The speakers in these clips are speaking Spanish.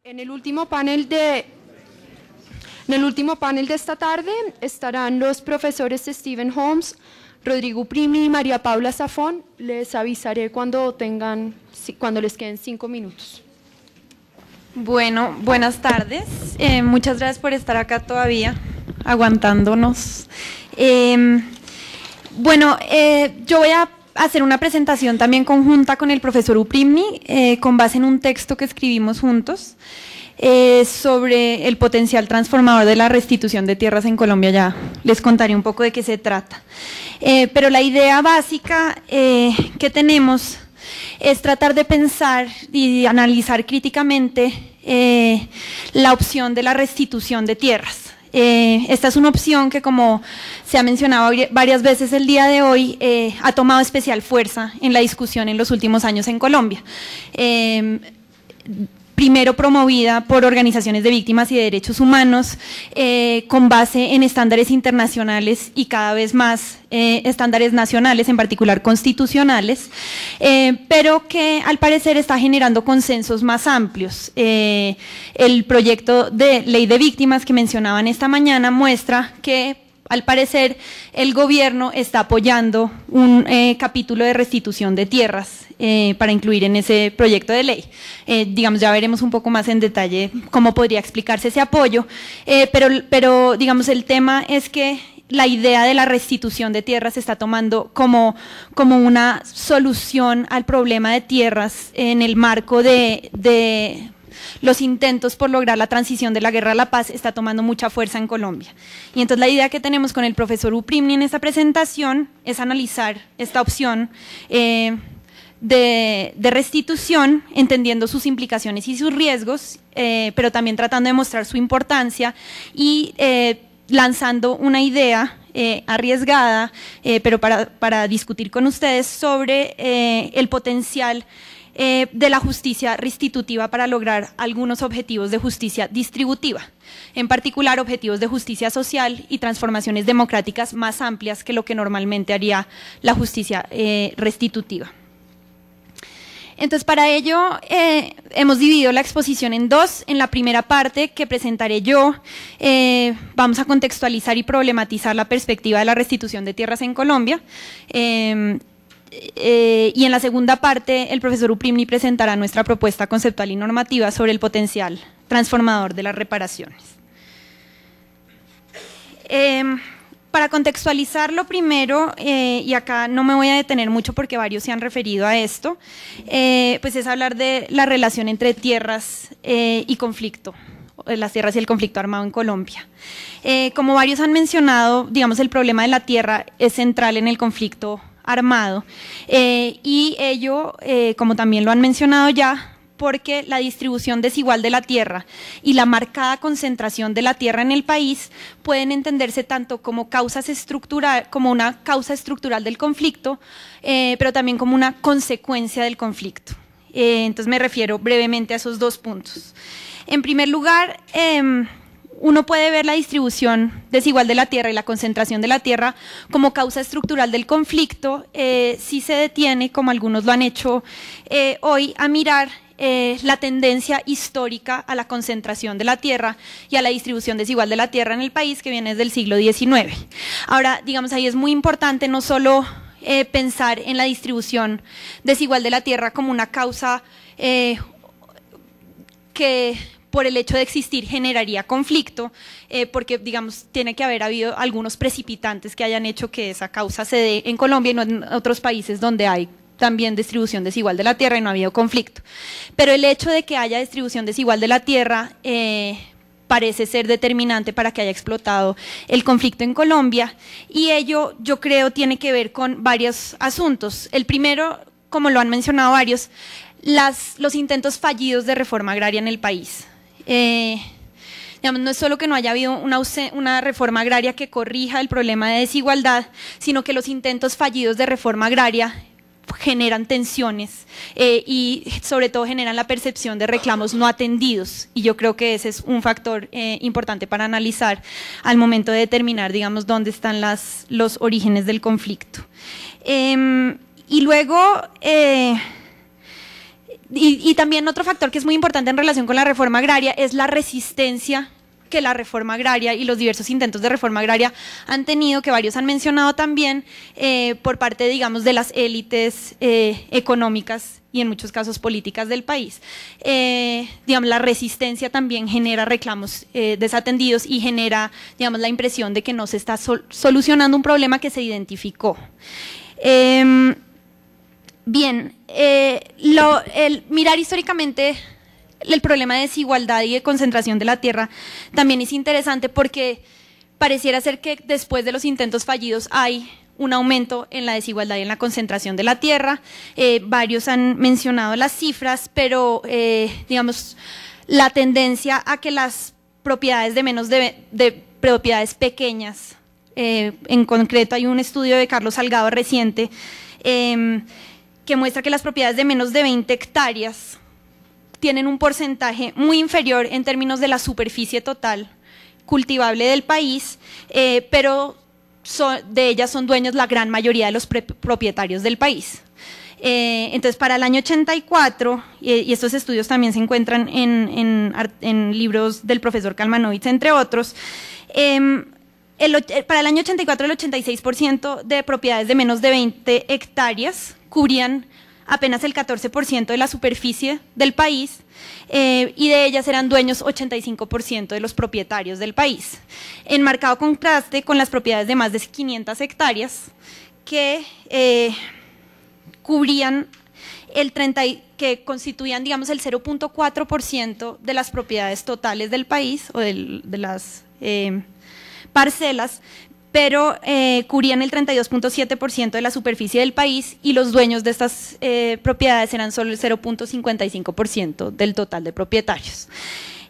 En el último panel de esta tarde estarán los profesores Stephen Holmes, Rodrigo Primni y María Paula Zafón. Les avisaré cuando les queden 5 minutos. Bueno, buenas tardes. Muchas gracias por estar acá todavía, aguantándonos. Yo voy a hacer una presentación también conjunta con el profesor Uprimni, con base en un texto que escribimos juntos sobre el potencial transformador de la restitución de tierras en Colombia. Ya les contaré un poco de qué se trata. Pero la idea básica que tenemos es tratar de pensar y analizar críticamente la opción de la restitución de tierras. Esta es una opción que, como se ha mencionado varias veces el día de hoy, ha tomado especial fuerza en la discusión en los últimos años en Colombia. Primero promovida por organizaciones de víctimas y de derechos humanos, con base en estándares internacionales y cada vez más estándares nacionales, en particular constitucionales, pero que al parecer está generando consensos más amplios. El proyecto de ley de víctimas que mencionaban esta mañana muestra que al parecer el gobierno está apoyando un capítulo de restitución de tierras para incluir en ese proyecto de ley. Digamos, ya veremos un poco más en detalle cómo podría explicarse ese apoyo, pero digamos, el tema es que la idea de la restitución de tierras se está tomando como una solución al problema de tierras en el marco de los intentos por lograr la transición de la guerra a la paz. Está tomando mucha fuerza en Colombia. Y entonces la idea que tenemos con el profesor Uprimni en esta presentación es analizar esta opción de restitución, entendiendo sus implicaciones y sus riesgos, pero también tratando de mostrar su importancia y lanzando una idea arriesgada, pero para discutir con ustedes sobre el potencial de la justicia restitutiva para lograr algunos objetivos de justicia distributiva, en particular objetivos de justicia social y transformaciones democráticas más amplias que lo que normalmente haría la justicia restitutiva. Entonces, para ello hemos dividido la exposición en dos. En la primera parte, que presentaré yo, vamos a contextualizar y problematizar la perspectiva de la restitución de tierras en Colombia. Y en la segunda parte, el profesor Uprimni presentará nuestra propuesta conceptual y normativa sobre el potencial transformador de las reparaciones. Para contextualizarlo primero, y acá no me voy a detener mucho porque varios se han referido a esto, pues es hablar de la relación entre tierras y conflicto, las tierras y el conflicto armado en Colombia. Como varios han mencionado, digamos, el problema de la tierra es central en el conflicto armado, y ello, como también lo han mencionado ya, porque la distribución desigual de la tierra y la marcada concentración de la tierra en el país pueden entenderse tanto como una causa estructural del conflicto, pero también como una consecuencia del conflicto. Entonces me refiero brevemente a esos dos puntos. En primer lugar, uno puede ver la distribución desigual de la tierra y la concentración de la tierra como causa estructural del conflicto, si se detiene, como algunos lo han hecho hoy, a mirar la tendencia histórica a la concentración de la tierra y a la distribución desigual de la tierra en el país, que viene desde el siglo XIX. Ahora, digamos, ahí es muy importante no solo pensar en la distribución desigual de la tierra como una causa que por el hecho de existir generaría conflicto, porque, digamos, tiene que haber habido algunos precipitantes que hayan hecho que esa causa se dé en Colombia y no en otros países donde hay también distribución desigual de la tierra y no ha habido conflicto. Pero el hecho de que haya distribución desigual de la tierra parece ser determinante para que haya explotado el conflicto en Colombia, y ello, yo creo, tiene que ver con varios asuntos. El primero, como lo han mencionado varios, los intentos fallidos de reforma agraria en el país. Digamos, no es solo que no haya habido una reforma agraria que corrija el problema de desigualdad, sino que los intentos fallidos de reforma agraria generan tensiones y sobre todo generan la percepción de reclamos no atendidos, y yo creo que ese es un factor importante para analizar al momento de determinar, digamos, dónde están los orígenes del conflicto. Y luego, Y también otro factor que es muy importante en relación con la reforma agraria es la resistencia que la reforma agraria y los diversos intentos de reforma agraria han tenido, que varios han mencionado también, por parte, digamos, de las élites económicas y en muchos casos políticas del país. Digamos, la resistencia también genera reclamos desatendidos y genera, digamos, la impresión de que no se está solucionando un problema que se identificó. Bien, mirar históricamente el problema de desigualdad y de concentración de la tierra también es interesante porque pareciera ser que después de los intentos fallidos hay un aumento en la desigualdad y en la concentración de la tierra. Varios han mencionado las cifras, pero digamos, la tendencia a que las propiedades de propiedades pequeñas, en concreto hay un estudio de Carlos Salgado reciente que muestra que las propiedades de menos de 20 hectáreas tienen un porcentaje muy inferior en términos de la superficie total cultivable del país, pero de ellas son dueños la gran mayoría de los propietarios del país. Entonces, para el año 84, y estos estudios también se encuentran en libros del profesor Kalmanovitz, entre otros, para el año 84 el 86% de propiedades de menos de 20 hectáreas cubrían apenas el 14% de la superficie del país, y de ellas eran dueños 85% de los propietarios del país. En marcado contraste con las propiedades de más de 500 hectáreas que cubrían que constituían, digamos, el 0.4% de las propiedades totales del país o de las parcelas, pero cubrían el 32.7% de la superficie del país y los dueños de estas propiedades eran solo el 0.55% del total de propietarios.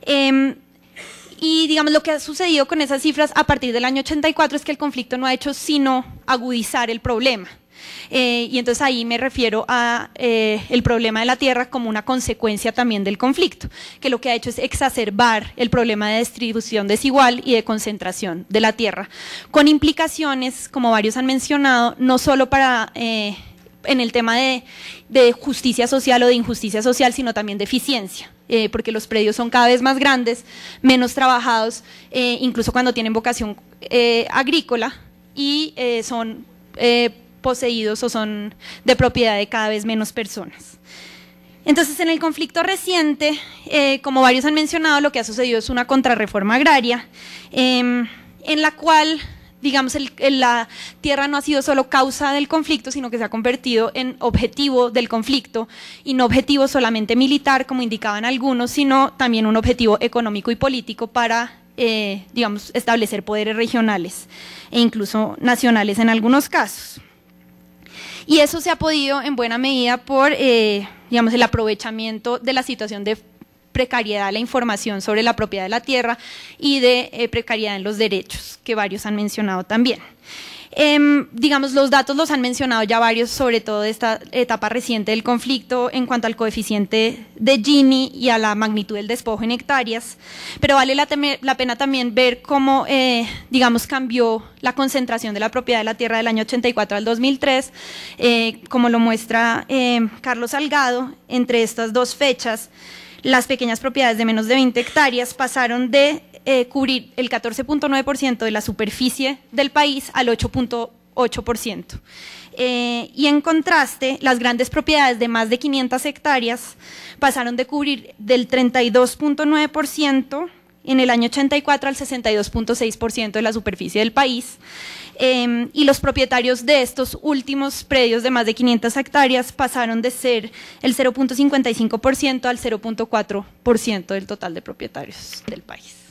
Y digamos, lo que ha sucedido con esas cifras a partir del año 84 es que el conflicto no ha hecho sino agudizar el problema. Y entonces ahí me refiero a el problema de la tierra como una consecuencia también del conflicto, que lo que ha hecho es exacerbar el problema de distribución desigual y de concentración de la tierra, con implicaciones, como varios han mencionado, no solo para en el tema de justicia social o de injusticia social, sino también de eficiencia. Porque los predios son cada vez más grandes, menos trabajados, incluso cuando tienen vocación agrícola, y son poseídos o son de propiedad de cada vez menos personas. Entonces, en el conflicto reciente, como varios han mencionado, lo que ha sucedido es una contrarreforma agraria, en la cual, digamos, la tierra no ha sido solo causa del conflicto, sino que se ha convertido en objetivo del conflicto, y no objetivo solamente militar, como indicaban algunos, sino también un objetivo económico y político para, digamos, establecer poderes regionales e incluso nacionales en algunos casos. Y eso se ha podido en buena medida por, digamos, el aprovechamiento de la situación de precariedad de la información sobre la propiedad de la tierra y de precariedad en los derechos, que varios han mencionado también. Digamos, los datos los han mencionado ya varios, sobre todo de esta etapa reciente del conflicto, en cuanto al coeficiente de Gini y a la magnitud del despojo en hectáreas, pero vale la pena también ver cómo, digamos, cambió la concentración de la propiedad de la tierra del año 84 al 2003, como lo muestra Carlos Salgado. Entre estas dos fechas, las pequeñas propiedades de menos de 20 hectáreas pasaron de cubrir el 14.9% de la superficie del país al 8.8%. Y en contraste, las grandes propiedades de más de 500 hectáreas pasaron de cubrir del 32.9% en el año 84 al 62.6% de la superficie del país. Y los propietarios de estos últimos predios de más de 500 hectáreas pasaron de ser el 0.55% al 0.4% del total de propietarios del país.